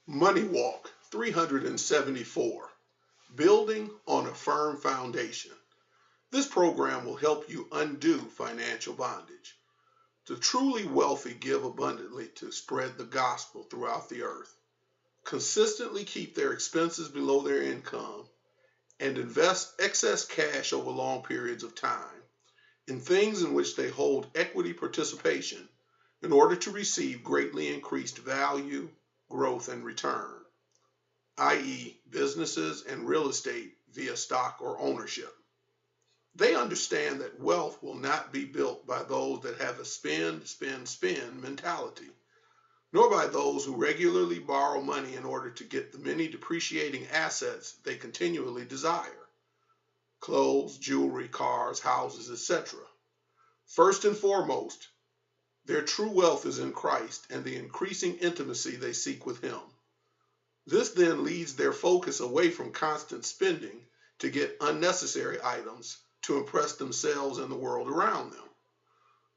MoneyWalk 374, Building on a Firm Foundation. This program will help you undo financial bondage. The truly wealthy give abundantly to spread the gospel throughout the earth, consistently keep their expenses below their income, and invest excess cash over long periods of time in things in which they hold equity participation in order to receive greatly increased value, growth, and return, i.e., businesses and real estate via stock or ownership. They understand that wealth will not be built by those that have a spend, spend, spend mentality, nor by those who regularly borrow money in order to get the many depreciating assets they continually desire: clothes, jewelry, cars, houses, etc. First and foremost, their true wealth is in Christ and the increasing intimacy they seek with Him. This then leads their focus away from constant spending to get unnecessary items to impress themselves and the world around them.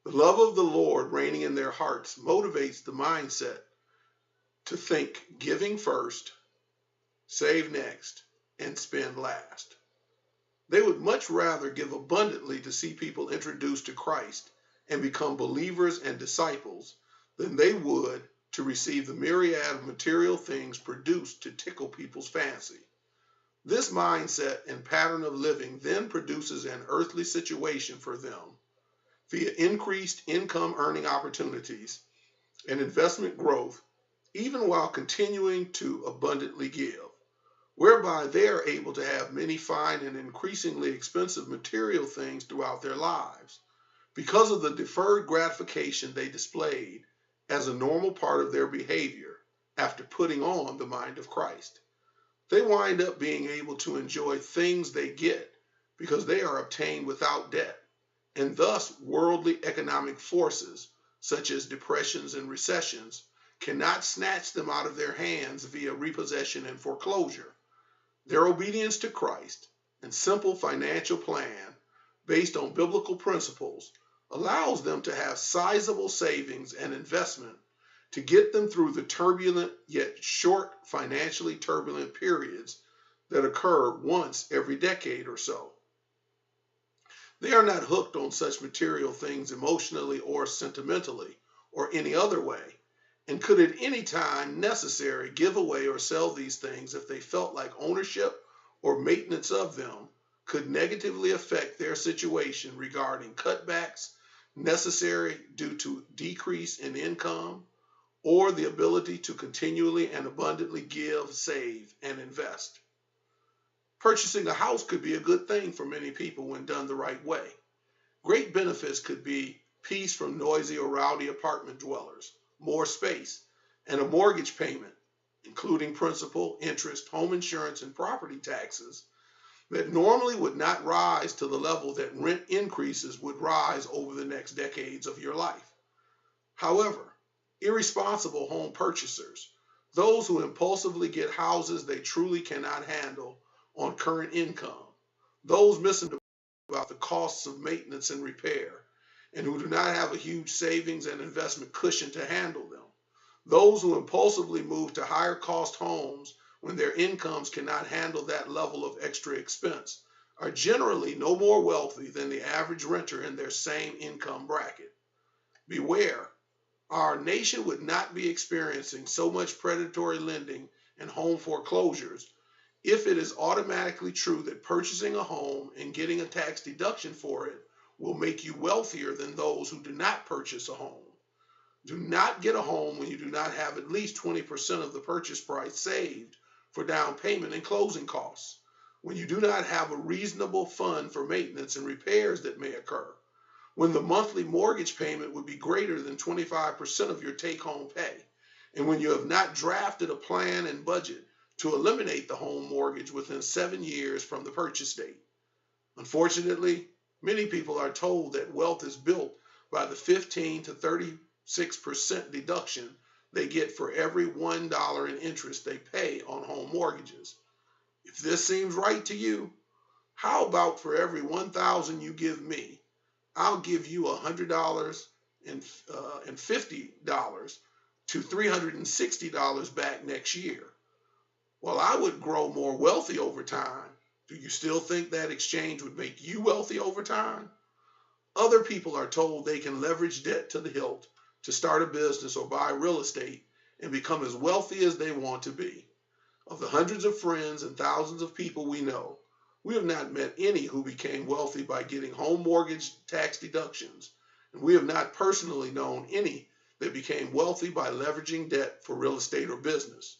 The love of the Lord reigning in their hearts motivates the mindset to think giving first, save next, and spend last. They would much rather give abundantly to see people introduced to Christ and become believers and disciples than they would to receive the myriad of material things produced to tickle people's fancy. This mindset and pattern of living then produces an earthly situation for them via increased income earning opportunities and investment growth, even while continuing to abundantly give, whereby they are able to have many fine and increasingly expensive material things throughout their lives because of the deferred gratification they displayed as a normal part of their behavior after putting on the mind of Christ. They wind up being able to enjoy things they get because they are obtained without debt, and thus worldly economic forces such as depressions and recessions cannot snatch them out of their hands via repossession and foreclosure. Their obedience to Christ and simple financial plan based on biblical principles allows them to have sizable savings and investment to get them through the turbulent yet short financially turbulent periods that occur once every decade or so. They are not hooked on such material things emotionally or sentimentally or any other way, and could at any time necessary give away or sell these things if they felt like ownership or maintenance of them could negatively affect their situation regarding cutbacks necessary due to decrease in income or the ability to continually and abundantly give, save, and invest. Purchasing a house could be a good thing for many people when done the right way. Great benefits could be peace from noisy or rowdy apartment dwellers, more space, and a mortgage payment, including principal, interest, home insurance, and property taxes, that normally would not rise to the level that rent increases would rise over the next decades of your life. However, irresponsible home purchasers, those who impulsively get houses they truly cannot handle on current income, those missing about the costs of maintenance and repair, and who do not have a huge savings and investment cushion to handle them, those who impulsively move to higher cost homes when their incomes cannot handle that level of extra expense, are generally no more wealthy than the average renter in their same income bracket. Beware, our nation would not be experiencing so much predatory lending and home foreclosures if it is automatically true that purchasing a home and getting a tax deduction for it will make you wealthier than those who do not purchase a home. Do not get a home when you do not have at least 20% of the purchase price saved for down payment and closing costs, when you do not have a reasonable fund for maintenance and repairs that may occur, when the monthly mortgage payment would be greater than 25% of your take-home pay, and when you have not drafted a plan and budget to eliminate the home mortgage within 7 years from the purchase date. Unfortunately, many people are told that wealth is built by the 15 to 36% deduction they get for every $1 in interest they pay on home mortgages. If this seems right to you, how about for every $1,000 you give me, I'll give you $100 and $50 to $360 back next year. While I would grow more wealthy over time, do you still think that exchange would make you wealthy over time? Other people are told they can leverage debt to the hilt to start a business or buy real estate and become as wealthy as they want to be. Of the hundreds of friends and thousands of people we know, we have not met any who became wealthy by getting home mortgage tax deductions, and we have not personally known any that became wealthy by leveraging debt for real estate or business.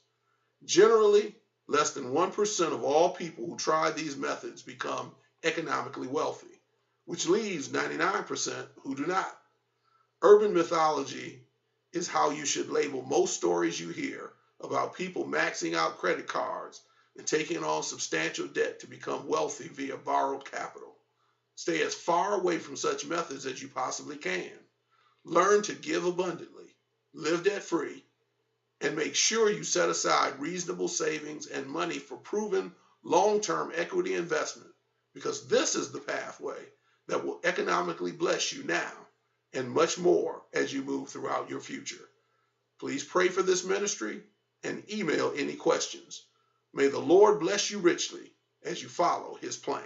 Generally, less than 1% of all people who try these methods become economically wealthy, which leaves 99% who do not. Urban mythology is how you should label most stories you hear about people maxing out credit cards and taking on substantial debt to become wealthy via borrowed capital. Stay as far away from such methods as you possibly can. Learn to give abundantly, live debt-free, and make sure you set aside reasonable savings and money for proven long-term equity investment, because this is the pathway that will economically bless you now and much more as you move throughout your future. Please pray for this ministry and email any questions. May the Lord bless you richly as you follow his plan.